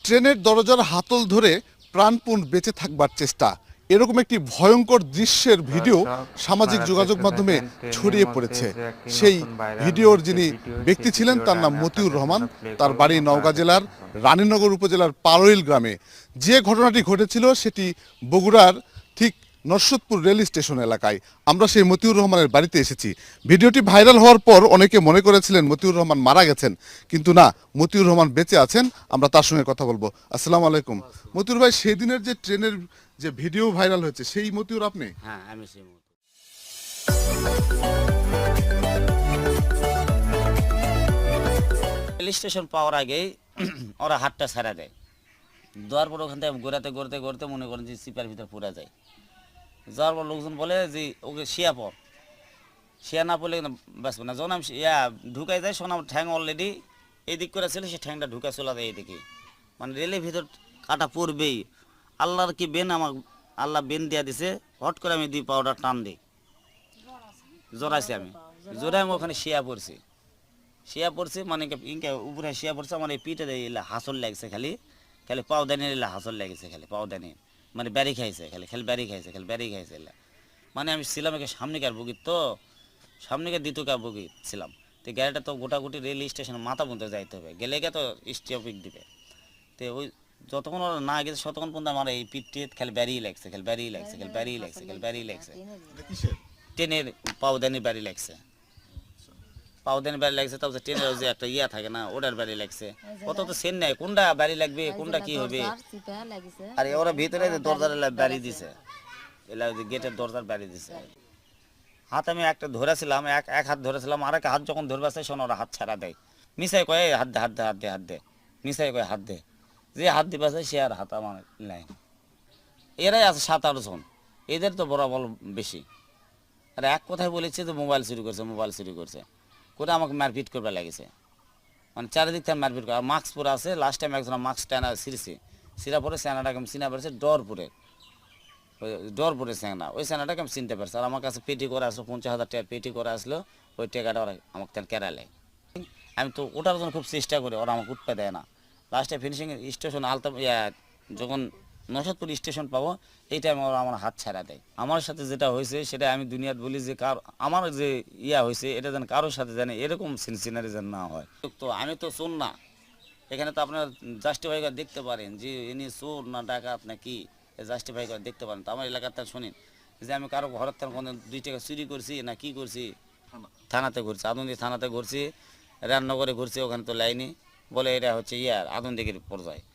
ট্রেনের দরজার হাতল ধরে প্রাণপণ বেঁচে থাকবার চেষ্টা, এরকম একটি ভয়ঙ্কর দৃশ্যের ভিডিও দর্শক, সামাজিক আপনারা যোগাযোগ দেখতে মাধ্যমে থাকেন ট্রেনের ছড়িয়ে মধ্যে পড়েছে। যে একটি সেই নতুন ভাইরাল ভিডিওর হয়েছে যিনি ভিডিও, ব্যক্তি সেই ছিলেন তার ভিডিওটা নাম আমি মতিউর আপনাদের রহমান। জন্য প্লে তার করব, বাড়ি আপনারা নওগাঁ দেখতে জেলার থাকুন। রানীনগর উপজেলার পারইল গ্রামে। যে ঘটনাটি ঘটেছিল সেটি বগুড়ার ঠিক নরসদপুর রেল স্টেশন এলাকায়। আমরা সেই মতিউর রহমানের বাড়িতে এসেছি। ভিডিওটি ভাইরাল হওয়ার পর অনেকে মনে করেছিলেন মতিউর রহমান মারা গেছেন, কিন্তু না, মতিউর রহমান বেঁচে আছেন। আমরা তার সঙ্গে কথা বলবো। আসসালামু আলাইকুম। মতিউর ভাই, সেদিনের যে ট্রেনের যে ভিডিও ভাইরাল হয়েছে সেই মতিউর আপনি? হ্যাঁ, আমি সেই মতো। রেল স্টেশন পাওয়ার আগেই ওরা হাতটা ছাড়া দেয়। দেওয়ার পর ওখান থেকে ঘোরাতে ঘুরতে ঘুরতে মনে করেন যে সিপার ভিতর পুরা যায়। যাওয়ার পর লোকজন বলে যে ওকে শিয়া পর, শিয়া না পড়লে বাঁচবে না। যখন আমি ঢুকাই যায়, শোন আমার ঠ্যাং অলরেডি এই দিক করে ছিল, সে ঠ্যাংটা ঢুকা চলে যায় এইদিকে। মানে রেলের ভিতর কাটা পড়বেই। আল্লাহর কি বেন, আমার আল্লাহ বেন দিয়া দিছে। হট করে আমি দুই পাউডার টান দিই, জোরাইছি আমি, জোরে আমি ওখানে শিয়া পড়ছি মানে ইনকে উপরে শিয়া পড়ছে। আমার এই পিঠে এলা হাসল লাগছে, খালি খালি পাওদানি এলা হাসল লাগছে, খালি পাওদানি মানে ব্যারি খাইছে, খালি খালি ব্যারি খাইছে, খালি ব্যারি খাইছে এলা। মানে আমি ছিলাম একে সামনেকার বগিত, তো সামনেকার দ্বিতীয়কার বগিত ছিলাম। তো গাড়িটা তো গোটাগুটি রেল স্টেশনে মাথা পর্যন্ত যাইতে হবে, গেলে গে তো স্টপিক দিবে। তো ওই যতক্ষণ ওরা না গেছে ততক্ষণ পর্যন্ত আমার এই পিঠে খালি ব্যারিয়ে লাগছে, খালি ব্যারিয়ে লাগছে, খালি ব্যারিয়ে লাগছে, খালি ব্যারিয়ে লাগছে। ট্রেনের পাওদানি ব্যারি লাগছে, পাউদানি বাড়ি লাগছে। তারপর ট্রেনের যে একটা ইয়া থাকে না, ওটার বাড়ি লাগছে। কত তো সেন নাই, কোনটা বাড়ি লাগবে, কোনটা কি হবে। আর ওরা ভিতরে দরজার বাড়ি দিছে, এলা গেটের দরজার বাড়ি দিছে। হাত আমি একটা ধরেছিলাম, এক হাত ধরেছিলাম, আর এক হাত যখন ধরবে আসে শোনো ওরা হাত ছাড়া দেয়। মিশাই কয়ে হাত দে, হাত দে, হাত দে, হাত দে, মিশাই কয়ে হাত দে। যে হাত দিবে আছে সে আর হাত আমার নাই। এরাই আছে 7-8 জন, এদের তো বরাবর বেশি। আর এক কথায় বলেছে যে মোবাইল চুরি করছে, মোবাইল চুরি করছে করে আমাকে মারপিট করবে লাগেছে। মানে চারিদিক থেকে মারপিট করে। আর মাস্ক পরে আছে, লাস্ট টাইম একজন মাস্ক টানা ছিঁড়ছে, ছিঁড়া পরে স্যানাটাকে আমি চিনা পেরেছে ডরপুরে, ওই ডরপুরে স্যানা, ওই স্যানাটাকে আমি চিনতে পারছি। আর আমার কাছে পেটি করে আসলো, 50,000 টাকা পেটি করে আসলো। ওই টাকাটা ওরা আমাকে তেল কেরালে। আমি তো ওটার জন্য খুব চেষ্টা করি, ওরা আমাকে উঠতে দেয় না। লাস্টে ফিনিশিং স্টেশন যখন নরসদপুর স্টেশন পাবো, এই টাইমে ওরা আমার হাত ছাড়া দেয়। আমার সাথে যেটা হয়েছে সেটা আমি দুনিয়াত বলি যে আমার যে হয়েছে এটা যেন কারোর সাথে জানে এরকম সিনারি যেন না হয়। তো আমি তো চোর না, এখানে তো আপনার জাস্টিফাই করে দেখতে পারেন যে ইনি চোর না ডাকাত না কি, জাস্টিফাই করে দেখতে পারেন। তো আমার এলাকাতে শুনিন যে আমি কারো ঘরের থেকে কোনো 2 টাকা চুরি করছি না কি করছি। থানাতে ঘুরছি, আদন্দি থানাতে ঘুরছি, রান্নাঘরে ঘুরছি, ওখানে তো লাইনি বলে এটা হচ্ছে আদন্দিগির পর্যায়ে।